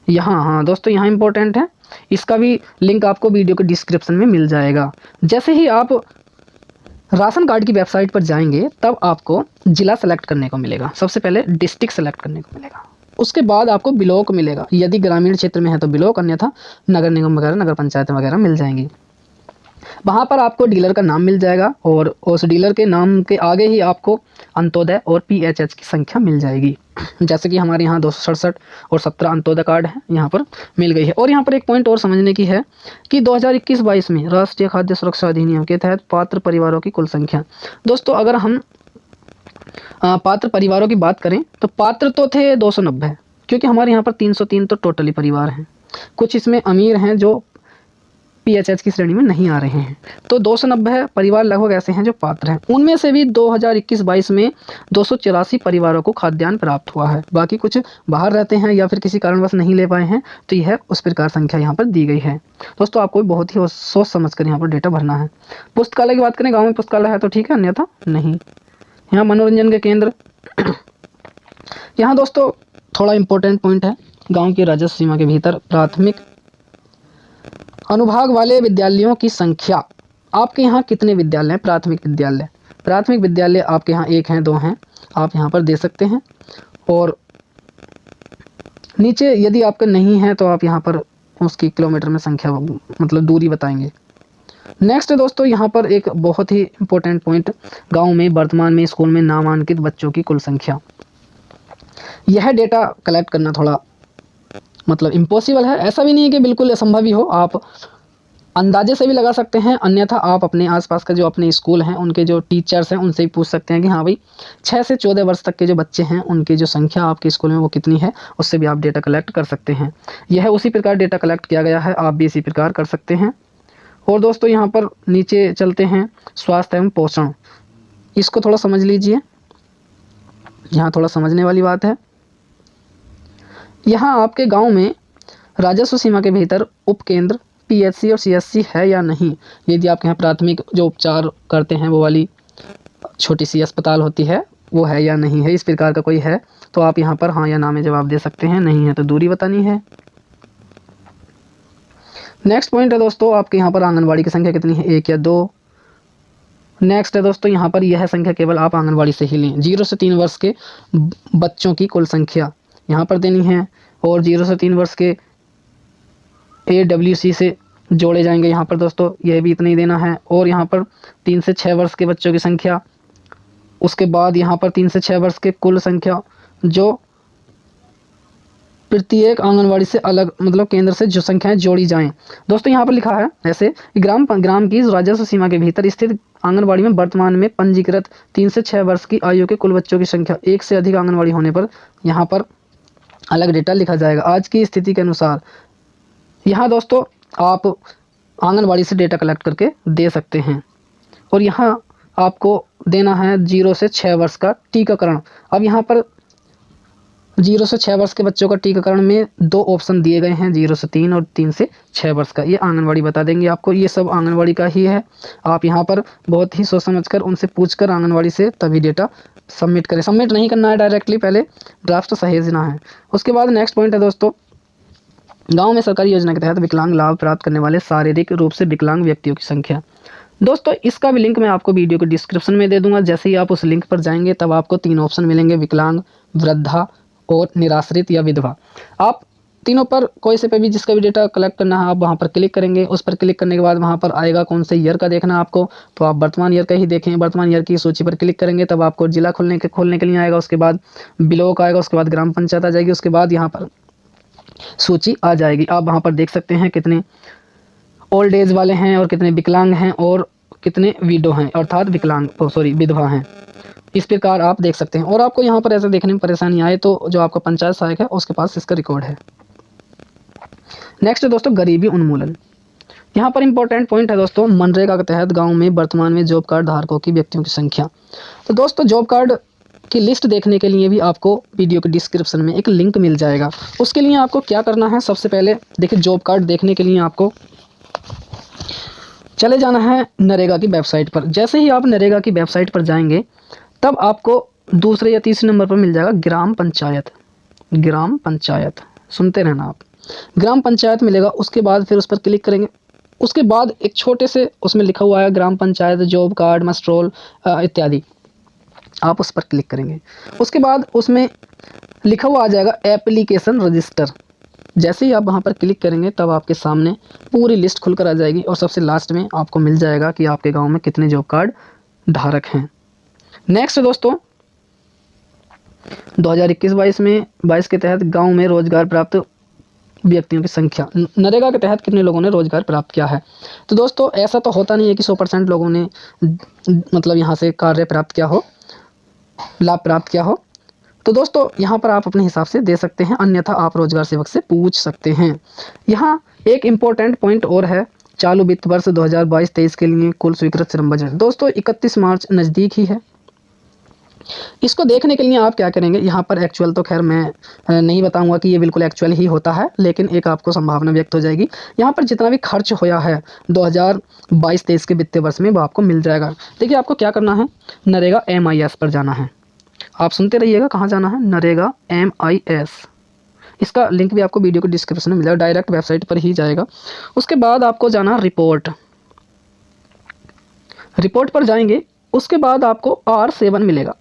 यहाँ हाँ दोस्तों यहाँ इंपॉर्टेंट है, इसका भी लिंक आपको वीडियो के डिस्क्रिप्शन में मिल जाएगा। जैसे ही आप राशन कार्ड की वेबसाइट पर जाएंगे तब आपको जिला सेलेक्ट करने को मिलेगा, सबसे पहले डिस्ट्रिक्ट सेलेक्ट करने को मिलेगा, उसके बाद आपको ब्लॉक मिलेगा। यदि ग्रामीण क्षेत्र में है तो ब्लॉक, अन्यथा नगर निगम वगैरह नगर पंचायत वगैरह मिल जाएंगी। वहाँ पर आपको डीलर का नाम मिल जाएगा और उस डीलर के नाम के आगे ही आपको अंत्योदय और PHH की संख्या मिल जाएगी। जैसे कि हमारे यहाँ 267 और 17 अंत्योदय कार्ड है यहाँ पर मिल गई है। और यहाँ पर एक पॉइंट और समझने की है कि 2021-22 में राष्ट्रीय खाद्य सुरक्षा अधिनियम के तहत पात्र परिवारों की कुल संख्या, दोस्तों अगर हम पात्र परिवारों की बात करें तो पात्र तो थे 290, क्योंकि हमारे यहाँ पर 303 तो टोटली परिवार हैं। कुछ इसमें अमीर हैं जो PHH की श्रेणी में नहीं आ रहे हैं, तो 290 परिवार लगभग ऐसे हैं जो पात्र हैं। उनमें से भी 2021-22 में 284 परिवारों को खाद्यान्न प्राप्त हुआ है। बाकी कुछ बाहर रहते हैं या फिर किसी कारणवश नहीं ले पाए हैं, तो यह उस प्रकार संख्या यहाँ पर दी गई है। दोस्तों आपको बहुत ही सोच समझ कर यहाँ पर डेटा भरना है। पुस्तकालय की बात करें, गाँव में पुस्तकालय है तो ठीक है, अन्यथा नहीं। यहाँ मनोरंजन के केंद्र, यहाँ दोस्तों थोड़ा इंपॉर्टेंट पॉइंट है, गाँव की राजस्व सीमा के भीतर प्राथमिक अनुभाग वाले विद्यालयों की संख्या। आपके यहाँ कितने विद्यालय हैं? प्राथमिक विद्यालय आपके यहाँ 1 हैं 2 हैं, आप यहाँ पर दे सकते हैं। और नीचे यदि आपका नहीं है तो आप यहाँ पर उसकी किलोमीटर में संख्या मतलब दूरी बताएंगे। नेक्स्ट दोस्तों यहाँ पर एक बहुत ही इंपॉर्टेंट पॉइंट, गांव में वर्तमान में स्कूल में नामांकित बच्चों की कुल संख्या। यह डेटा कलेक्ट करना थोड़ा मतलब इम्पॉसिबल है, ऐसा भी नहीं है कि बिल्कुल असंभव ही हो, आप अंदाजे से भी लगा सकते हैं। अन्यथा आप अपने आसपास का जो अपने स्कूल हैं उनके जो टीचर्स हैं उनसे भी पूछ सकते हैं कि हाँ भाई 6 से 14 वर्ष तक के जो बच्चे हैं उनकी जो संख्या आपके स्कूल में वो कितनी है, उससे भी आप डेटा कलेक्ट कर सकते हैं। यह उसी प्रकार डेटा कलेक्ट किया गया है, आप भी इसी प्रकार कर सकते हैं। और दोस्तों यहाँ पर नीचे चलते हैं, स्वास्थ्य एवं पोषण, इसको थोड़ा समझ लीजिए, यहाँ थोड़ा समझने वाली बात है। यहाँ आपके गांव में राजस्व सीमा के भीतर उपकेंद्र PHC और CHC है या नहीं। यदि आपके यहाँ प्राथमिक जो उपचार करते हैं वो वाली छोटी सी अस्पताल होती है वो है या नहीं है, इस प्रकार का कोई है तो आप यहाँ पर हाँ या ना में जवाब दे सकते हैं, नहीं है तो दूरी बतानी है। नेक्स्ट पॉइंट है दोस्तों, आपके यहाँ पर आंगनबाड़ी की संख्या कितनी है, 1 या 2। नेक्स्ट है दोस्तों यहाँ पर यह संख्या केवल आप आंगनबाड़ी से ही लें। 0 से 3 वर्ष के बच्चों की कुल संख्या यहाँ पर देनी है, और 0 से 3 वर्ष के AWC से जोड़े जाएंगे यहाँ पर दोस्तों, यह भी इतना ही देना है। और यहाँ पर 3 से 6 वर्ष के बच्चों की संख्या, उसके बाद यहाँ पर 3 से 6 वर्ष के कुल संख्या जो प्रत्येक आंगनवाड़ी से अलग मतलब केंद्र से जो संख्याएं जोड़ी जाएं। दोस्तों यहाँ पर लिखा है ऐसे, ग्राम की राजस्व सीमा के भीतर स्थित आंगनवाड़ी में वर्तमान में पंजीकृत 3 से 6 वर्ष की आयु के कुल बच्चों की संख्या, 1 से अधिक आंगनवाड़ी होने पर यहाँ पर अलग डेटा लिखा जाएगा आज की स्थिति के अनुसार। यहाँ दोस्तों आप आंगनवाड़ी से डेटा कलेक्ट करके दे सकते हैं। और यहाँ आपको देना है 0 से 6 वर्ष का टीकाकरण। अब यहाँ पर 0 से 6 वर्ष के बच्चों का टीकाकरण में 2 ऑप्शन दिए गए हैं, 0 से 3 और 3 से 6 वर्ष का। ये आंगनवाड़ी बता देंगे आपको, ये सब आंगनवाड़ी का ही है। आप यहाँ पर बहुत ही सोच समझ कर उनसे पूछकर आंगनवाड़ी से तभी डेटा सबमिट करें। सबमिट नहीं करना है डायरेक्टली, पहले ड्राफ्ट सहेजना है। उसके बाद नेक्स्ट पॉइंट है दोस्तों, गाँव में सरकारी योजना के तहत विकलांग लाभ प्राप्त करने वाले शारीरिक रूप से विकलांग व्यक्तियों की संख्या। दोस्तों इसका भी लिंक मैं आपको वीडियो के डिस्क्रिप्शन में दे दूंगा। जैसे ही आप उस लिंक पर जाएंगे तब आपको 3 ऑप्शन मिलेंगे, विकलांग, वृद्धा और निराश्रित या विधवा। आप तीनों पर कोई से पे भी जिसका भी डेटा कलेक्ट करना है आप वहां पर क्लिक करेंगे। उस पर क्लिक करने के बाद वहां पर आएगा कौन से ईयर का देखना है आपको, तो आप वर्तमान ईयर का ही देखें। वर्तमान ईयर की सूची पर क्लिक करेंगे तब आपको जिला खोलने के लिए आएगा, उसके बाद ब्लॉक आएगा, उसके बाद ग्राम पंचायत आ जाएगी, उसके बाद यहाँ पर सूची आ जाएगी। आप वहाँ पर देख सकते हैं कितने ओल्ड एज वाले हैं और कितने विकलांग हैं और कितने विडो हैं अर्थात विधवा हैं। इस प्रकार आप देख सकते हैं। और आपको यहाँ पर ऐसे देखने में परेशानी आए तो जो आपका पंचायत सहायक है उसके पास इसका रिकॉर्ड है। नेक्स्ट है दोस्तों गरीबी उन्मूलन। यहाँ पर इंपॉर्टेंट पॉइंट है दोस्तों, मनरेगा के तहत गाँव में वर्तमान में जॉब कार्ड धारकों की व्यक्तियों की संख्या। तो दोस्तों जॉब कार्ड की लिस्ट देखने के लिए भी आपको वीडियो के डिस्क्रिप्शन में एक लिंक मिल जाएगा। उसके लिए आपको क्या करना है, सबसे पहले देखिए जॉब कार्ड देखने के लिए आपको चले जाना है नरेगा की वेबसाइट पर। जैसे ही आप नरेगा की वेबसाइट पर जाएंगे तब आपको दूसरे या तीसरे नंबर पर मिल जाएगा ग्राम पंचायत, सुनते रहना आप, ग्राम पंचायत मिलेगा। उसके बाद फिर उस पर क्लिक करेंगे, उसके बाद एक छोटे से उसमें लिखा हुआ है ग्राम पंचायत जॉब कार्ड मस्ट्रोल इत्यादि, आप उस पर क्लिक करेंगे। उसके बाद उसमें लिखा हुआ आ जाएगा एप्लीकेशन रजिस्टर, जैसे ही आप वहाँ पर क्लिक करेंगे तब आपके सामने पूरी लिस्ट खुलकर आ जाएगी और सबसे लास्ट में आपको मिल जाएगा कि आपके गांव में कितने जॉब कार्ड धारक हैं। नेक्स्ट दोस्तों 2021-22 में 22 के तहत गांव में रोजगार प्राप्त व्यक्तियों की संख्या, नरेगा के तहत कितने लोगों ने रोजगार प्राप्त किया है। तो दोस्तों ऐसा तो होता नहीं है कि 100% लोगों ने मतलब यहाँ से कार्य प्राप्त किया हो, लाभ प्राप्त किया हो। तो दोस्तों यहाँ पर आप अपने हिसाब से दे सकते हैं, अन्यथा आप रोजगार सेवक से पूछ सकते हैं। यहाँ एक इम्पोर्टेंट पॉइंट और है, चालू वित्त वर्ष 2022-23 के लिए कुल स्वीकृत श्रम बजट। दोस्तों 31 मार्च नज़दीक ही है। इसको देखने के लिए आप क्या करेंगे, यहाँ पर एक्चुअल तो खैर मैं नहीं बताऊंगा कि ये बिल्कुल एक्चुअल ही होता है, लेकिन एक आपको संभावना व्यक्त हो जाएगी। यहाँ पर जितना भी खर्च होया है 2022-23 के वित्तीय वर्ष में वो आपको मिल जाएगा। देखिए आपको क्या करना है, नरेगा MIS पर जाना है। आप सुनते रहिएगा, कहाँ जाना है, नरेगा MIS। इसका लिंक भी आपको वीडियो के डिस्क्रिप्शन में मिल जाएगा, डायरेक्ट वेबसाइट पर ही जाएगा। उसके बाद आपको जाना रिपोर्ट पर जाएंगे। उसके बाद आपको R7 मिलेगा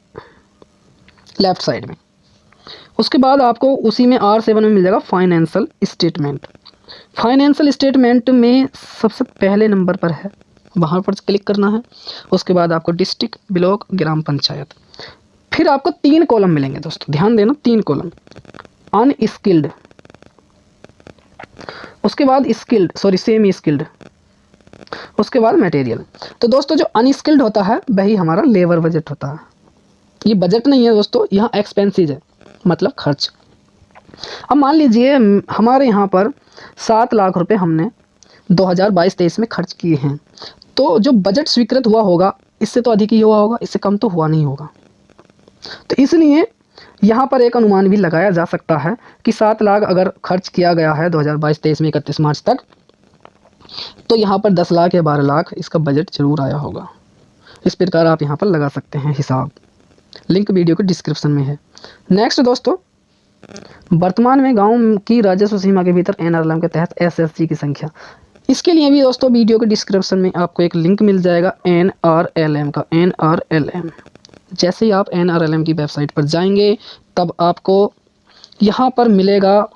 लेफ्ट साइड में। उसके बाद आपको उसी में R7 में मिल जाएगा फाइनेंशियल स्टेटमेंट। फाइनेंशियल स्टेटमेंट में सबसे पहले नंबर पर है, वहाँ पर क्लिक करना है। उसके बाद आपको डिस्ट्रिक्ट, ब्लॉक, ग्राम पंचायत, फिर आपको 3 कॉलम मिलेंगे। दोस्तों ध्यान देना, 3 कॉलम, अनस्किल्ड, उसके बाद सेमी स्किल्ड, उसके बाद मटेरियल। तो दोस्तों जो अनस्किल्ड होता है वही हमारा लेबर बजट होता है। ये बजट नहीं है दोस्तों, यहाँ एक्सपेंसेस है, मतलब खर्च। अब मान लीजिए हमारे यहाँ पर 7 लाख रुपए हमने 2022-23 में खर्च किए हैं, तो जो बजट स्वीकृत हुआ होगा इससे तो अधिक ही हुआ होगा, इससे कम तो हुआ नहीं होगा। तो इसलिए यहाँ पर एक अनुमान भी लगाया जा सकता है कि 7 लाख अगर खर्च किया गया है 2022-23 में 31 मार्च तक, तो यहाँ पर 10 लाख या 12 लाख इसका बजट जरूर आया होगा। इस प्रकार आप यहाँ पर लगा सकते हैं हिसाब, लिंक वीडियो के डिस्क्रिप्शन में है। नेक्स्ट दोस्तों, वर्तमान में गांव की राजस्व सीमा के भीतर NRLM के तहत SSG की संख्या। इसके लिए भी दोस्तों वीडियो के डिस्क्रिप्शन में आपको एक लिंक मिल जाएगा NRLM का, NRLM। जैसे ही आप NRLM की वेबसाइट पर जाएंगे तब आपको यहाँ पर मिलेगा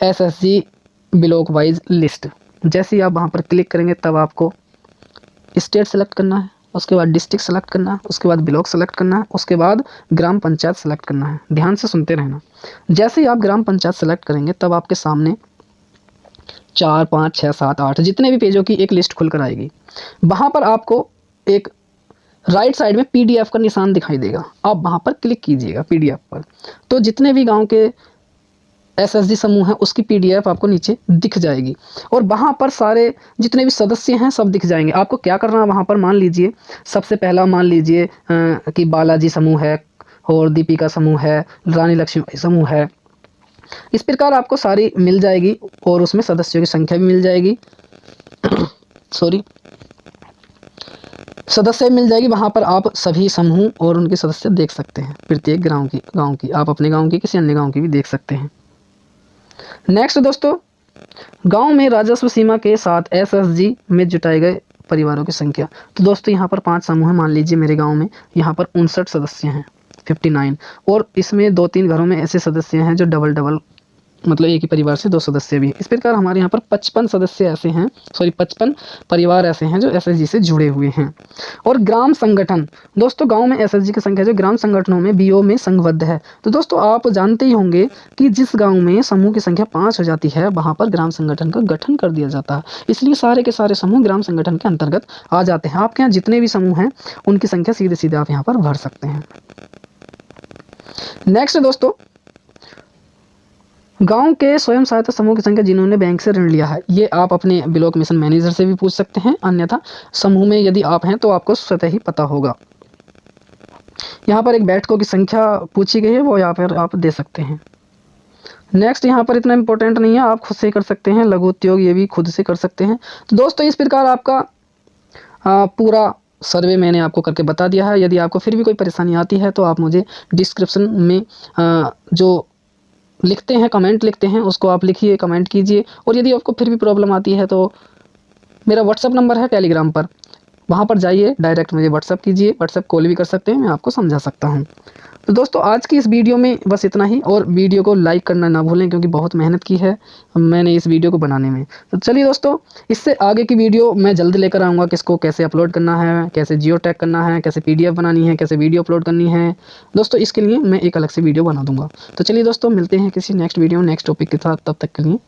SSG ब्लॉक वाइज लिस्ट। जैसे ही आप वहाँ पर क्लिक करेंगे तब आपको स्टेट सेलेक्ट करना है, उसके बाद डिस्ट्रिक्ट सेलेक्ट करना है, उसके बाद ब्लॉक सेलेक्ट करना है, उसके बाद ग्राम पंचायत सेलेक्ट करना है। ध्यान से सुनते रहना। जैसे ही आप ग्राम पंचायत सेलेक्ट करेंगे तब आपके सामने 4, 5, 6, 7, 8 जितने भी पेजों की एक लिस्ट खुलकर आएगी। वहाँ पर आपको एक राइट साइड में PDF का निशान दिखाई देगा, आप वहाँ पर क्लिक कीजिएगा PDF पर। तो जितने भी गाँव के SSG समूह है उसकी PDF आपको नीचे दिख जाएगी और वहाँ पर सारे जितने भी सदस्य हैं सब दिख जाएंगे। आपको क्या करना है, वहाँ पर मान लीजिए सबसे पहला मान लीजिए कि बालाजी समूह है और दीपिका समूह है, रानी लक्ष्मी समूह है। इस प्रकार आपको सारी मिल जाएगी और उसमें सदस्यों की संख्या भी मिल जाएगी सदस्य मिल जाएगी। वहाँ पर आप सभी समूह और उनके सदस्य देख सकते हैं, प्रत्येक गाँव की आप अपने गाँव की किसी अन्य गाँव की भी देख सकते हैं। नेक्स्ट दोस्तों, गांव में राजस्व सीमा के साथ SSG में जुटाए गए परिवारों की संख्या। तो दोस्तों यहाँ पर 5 समूह हैं। मान लीजिए मेरे गांव में यहाँ पर 59 सदस्य हैं, 59, और इसमें 2-3 घरों में ऐसे सदस्य हैं जो डबल मतलब एक ही परिवार से 2 सदस्य भी हैं। इस प्रकार हमारे यहाँ पर 55 सदस्य ऐसे हैं, 55 परिवार ऐसे हैं जो SSG से जुड़े हुए हैं। और ग्राम संगठन, दोस्तों गांव में SSG की संख्या जो ग्राम संगठनों में BO में संघबद्ध है। तो दोस्तों आप जानते ही होंगे कि जिस गांव में समूह की संख्या 5 हो जाती है वहाँ पर ग्राम संगठन का गठन कर दिया जाता है, इसलिए सारे के सारे समूह ग्राम संगठन के अंतर्गत आ जाते हैं। आपके यहाँ जितने भी समूह हैं उनकी संख्या सीधे सीधे आप यहाँ पर भर सकते हैं। नेक्स्ट दोस्तों, गांव के स्वयं सहायता समूह की संख्या जिन्होंने बैंक से ऋण लिया है। ये आप अपने ब्लॉक मिशन मैनेजर से भी पूछ सकते हैं, अन्यथा समूह में यदि आप हैं तो आपको स्वतः ही पता होगा। यहाँ पर एक बैठकों की संख्या पूछी गई है, वो यहाँ पर आप दे सकते हैं। नेक्स्ट यहाँ पर इतना इंपॉर्टेंट नहीं है, आप खुद से कर सकते हैं। लघु उद्योग ये भी खुद से कर सकते हैं। तो दोस्तों इस प्रकार आपका पूरा सर्वे मैंने आपको करके बता दिया है। यदि आपको फिर भी कोई परेशानी आती है तो आप मुझे डिस्क्रिप्शन में जो लिखते हैं, कमेंट लिखते हैं, उसको आप लिखिए, कमेंट कीजिए। और यदि आपको फिर भी प्रॉब्लम आती है तो मेरा WhatsApp नंबर है टेलीग्राम पर, वहाँ पर जाइए, डायरेक्ट मुझे व्हाट्सअप कीजिए, व्हाट्सअप कॉल भी कर सकते हैं, मैं आपको समझा सकता हूँ। तो दोस्तों आज की इस वीडियो में बस इतना ही, और वीडियो को लाइक करना ना भूलें क्योंकि बहुत मेहनत की है मैंने इस वीडियो को बनाने में। तो चलिए दोस्तों, इससे आगे की वीडियो मैं जल्द लेकर आऊँगा, किसको कैसे अपलोड करना है, कैसे जियो टैग करना है, कैसे PDF बनानी है, कैसे वीडियो अपलोड करनी है दोस्तों, इसके लिए मैं एक अलग से वीडियो बना दूंगा। तो चलिए दोस्तों, मिलते हैं किसी नेक्स्ट वीडियो नेक्स्ट टॉपिक के साथ, तब तक के लिए